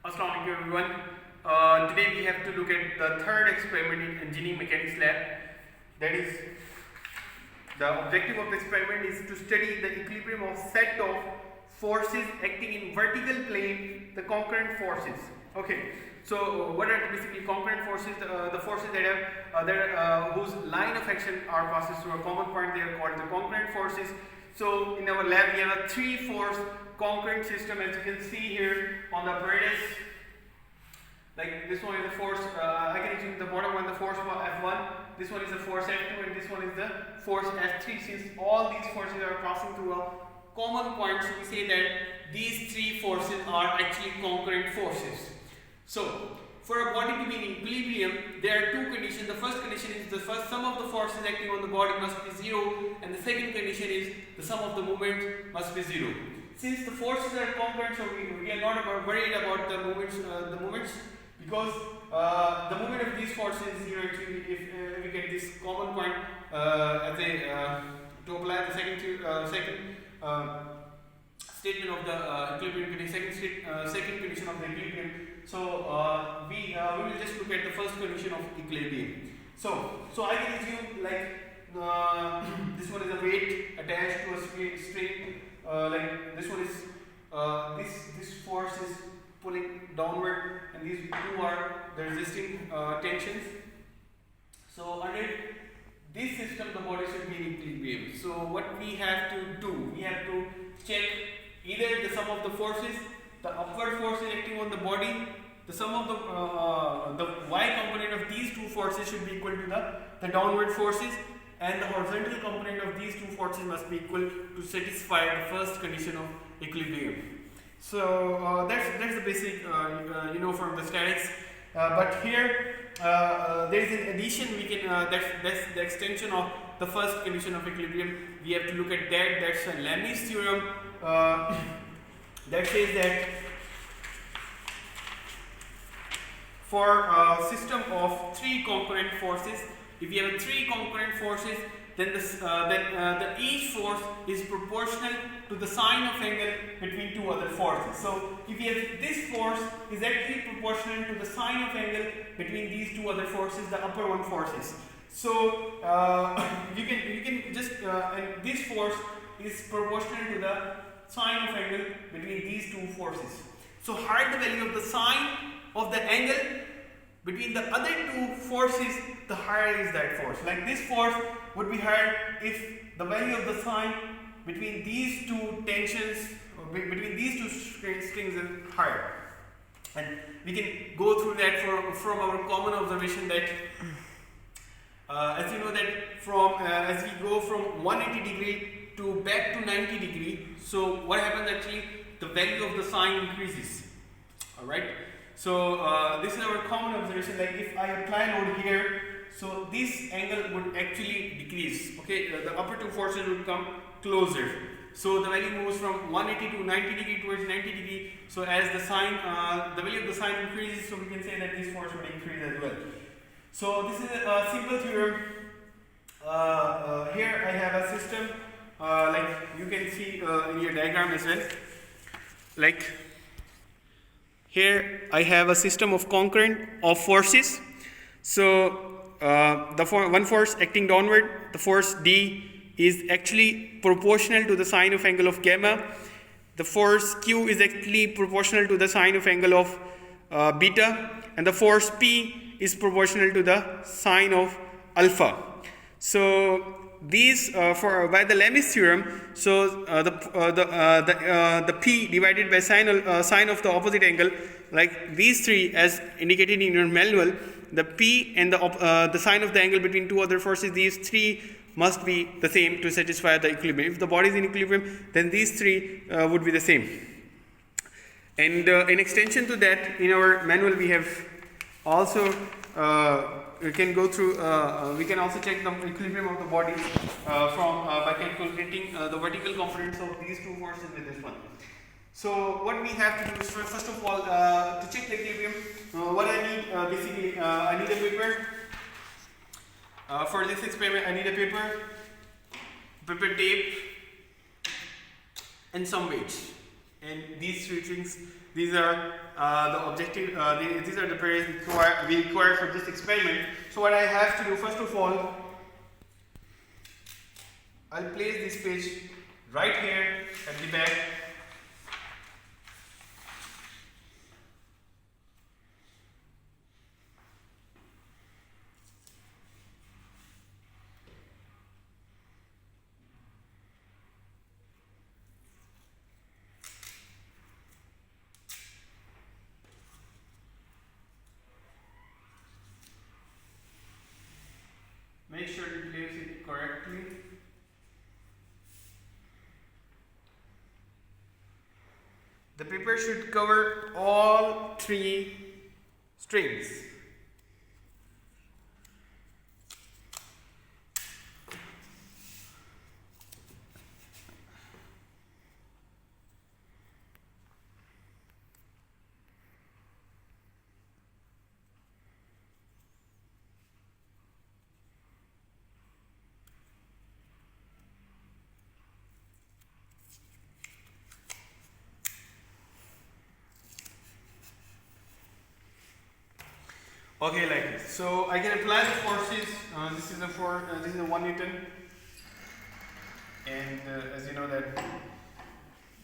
Assalamu alaikum everyone. Today we have to look at the third experiment in engineering mechanics lab. That is, the objective of the experiment is to study the equilibrium of set of forces acting in vertical plane, the concurrent forces. Okay, so what are basically concurrent forces? The forces that have whose line of action are passes through a common point. They are called the concurrent forces. So in our lab we have a 3-force concurrent system, as you can see here on the apparatus. Like this one is the force, I can assume the bottom one, the force F1, this one is the force F2, and this one is the force F3. Since all these forces are passing through a common point, so we say that these 3 forces are actually concurrent forces. So for a body to be in equilibrium, there are 2 conditions. The first condition is the sum of the forces acting on the body must be 0, and the second condition is the sum of the moment must be 0. Since the forces are concurrent, so we are not worried about the moments, because the moment of these forces is 0. Actually, if we get this common point as a to apply the second statement of the equilibrium condition, second condition of the equilibrium. So we will just look at the first condition of equilibrium. So I can assume like this one is a weight attached to a string. Like this one is this force is pulling downward, and these 2 are the resisting tensions. So under this system, the body should be in equilibrium. So what we have to do, we have to check either the sum of the forces, the upward forces acting on the body, the sum of the y component of these 2 forces should be equal to the downward forces, and the horizontal component of these 2 forces must be equal to satisfy the first condition of equilibrium. So that's the basic from the statics. But here there is an addition. We can that's the extension of the first condition of equilibrium. We have to look at that. That's Lami's theorem that says that for a system of 3 concurrent forces, if you have 3 concurrent forces, then each force is proportional to the sine of angle between 2 other forces. So if you have this force is actually proportional to the sine of angle between these 2 other forces, the upper one forces. So you can just and this force is proportional to the sine of angle between these 2 forces. So higher the value of the sine of the angle between the other 2 forces, the higher is that force. Like this force would be higher if the value of the sine between these 2 tensions, or between these 2 strings is higher. And we can go through that from our common observation that as you know that from as we go from 180 degree to back to 90 degree, so what happens actually, the value of the sine increases. Alright. So this is our common observation. Like if I apply load here, so this angle would actually decrease. Okay, the upper 2 forces would come closer. So the value moves from 180 to 90 degree towards 90 degree. So as the sine, the value of the sine increases, so we can say that this force would increase as well. So this is a simple theorem. Here I have a system, like you can see in your diagram as well. Like here I have a system of concurrent of forces. So one force acting downward, the force D, is actually proportional to the sine of angle of gamma. The force Q is actually proportional to the sine of angle of beta, and the force P is proportional to the sine of alpha. So these by the Lami's theorem, so the P divided by sine of the opposite angle, like these 3 as indicated in your manual, the P and the sine of the angle between 2 other forces, these 3 must be the same to satisfy the equilibrium. If the body is in equilibrium, then these 3 would be the same. And in extension to that, in our manual we have also we can go through. We can also check the equilibrium of the body by calculating the vertical components of these 2 forces with this one. So what we have to do is, first of all, to check the equilibrium, what I need basically, I need a paper. For this experiment, I need a paper tape, and some weights. And these 3 things These are the objective. These are the parameters we require for this experiment. So what I have to do, first of all, I'll place this page right here at the back. Make sure you place it correctly. The paper should cover all three strings. Okay, like this. So I can apply the forces. This is the 1 Newton, and as you know that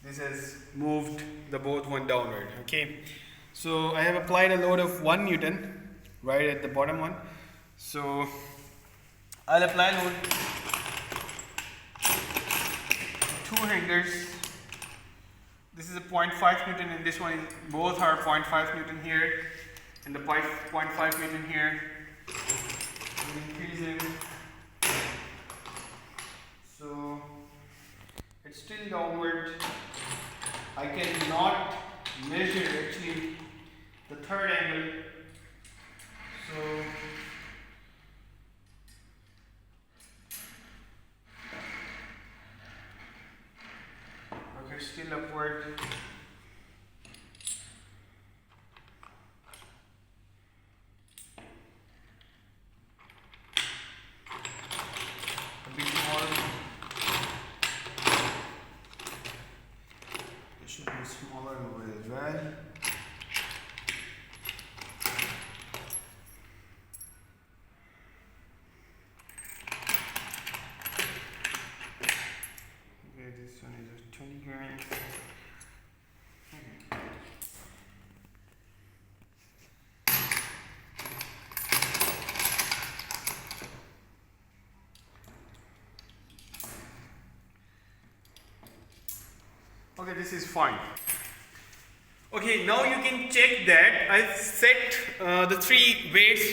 this has moved the both one downward. Okay, so I have applied a load of 1 Newton right at the bottom one. So I'll apply load to 2 hangers. This is a 0.5 Newton, and this one is, both are 0.5 Newton here. And the 0.5 Newton here, increase it, so it's still downward. I cannot measure actually the third angle, so okay, still upward. Smaller over as well. Okay, this one is a 20 grams. Okay, this is fine. Okay, now you can check that I set the 3 weights,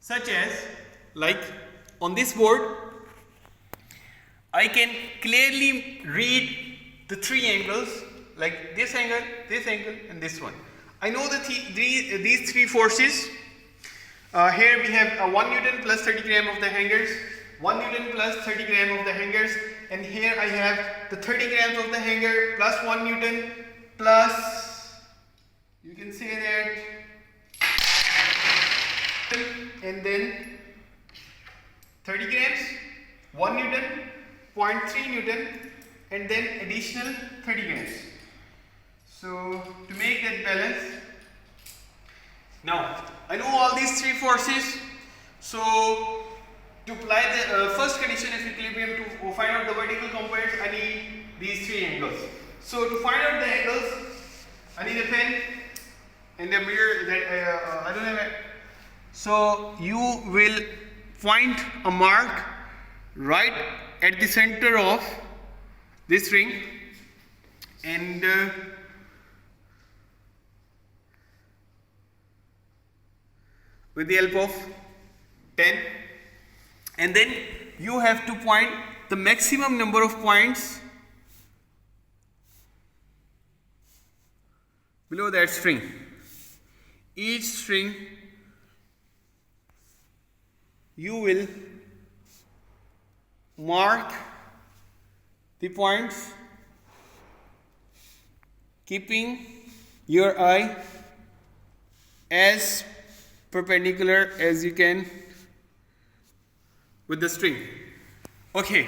such as, like on this board, I can clearly read the 3 angles, like this angle, and this one. I know that these 3 forces. Here we have 1 Newton plus 30 gram of the hangers, 1 Newton plus 30 gram of the hangers, and here I have the 30 grams of the hanger plus 1 Newton plus, you can say that, and then 30 grams, 1 Newton, 0.3 Newton, and then additional 30 grams. So to make that balance, now I know all these 3 forces, so to apply the first condition of equilibrium, to find out the vertical components, I need these 3 angles. So to find out the angles, I need a pen and a mirror that I don't have it. So you will find a mark right at the center of this ring, and with the help of pen, and then you have to point the maximum number of points below that string. Each string you will mark the points, keeping your eye as perpendicular as you can with the string. Okay,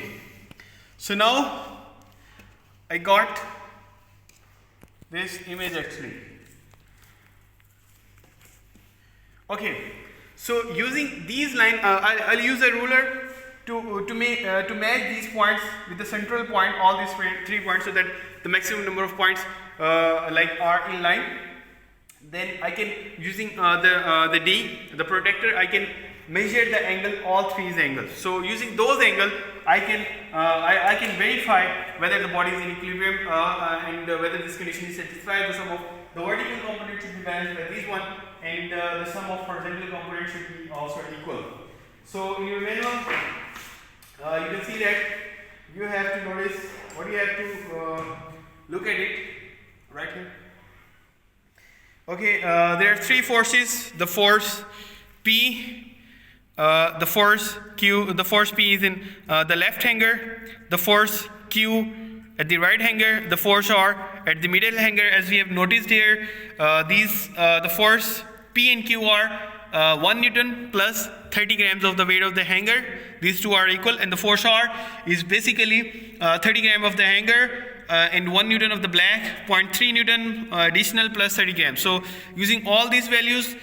so now I got this image actually. Okay, so using these lines, I'll use a ruler to match these points with the central point, all these three points, so that the maximum number of points are in line. Then I can, using the D, the protector, I can measure the angle, all three angles. So using those angles, I can verify whether the body is in equilibrium and whether this condition is satisfied. The sum of the vertical component should be balanced by these one, and the sum of horizontal component should be also equal. So in your manual, you can see that you have to notice what you have to look at it right here. Okay, there are three forces: the force P, the force Q. The force P is in the left hanger, the force Q at the right hanger, the force R at the middle hanger. As we have noticed here, the force P and Q are 1 Newton plus 30 grams of the weight of the hanger. These two are equal, and the force R is basically 30 grams of the hanger and 1 Newton of the black, 0.3 Newton additional plus 30 grams. So using all these values,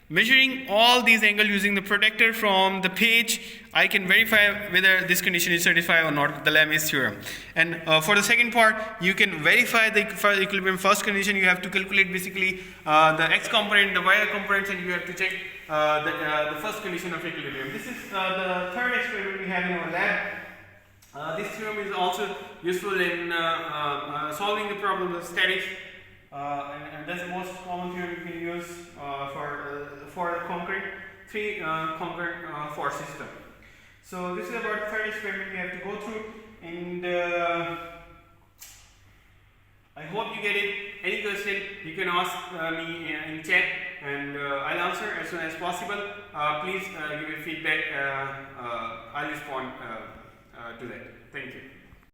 measuring all these angles using the protector from the page, I can verify whether this condition is satisfied or not, the Lami's theorem. And for the second part, you can verify the equilibrium first condition. You have to calculate basically the x component, the y components, and you have to check the first condition of equilibrium. This is the third experiment we have in our lab. This theorem is also useful in solving the problem of statics, and that's the most common theorem you can use for a concurrent force system. So this is about the third experiment we have to go through, and I hope you get it. Any question you can ask me in chat, and I'll answer as soon as possible. Please give me feedback. I'll respond to that. Thank you.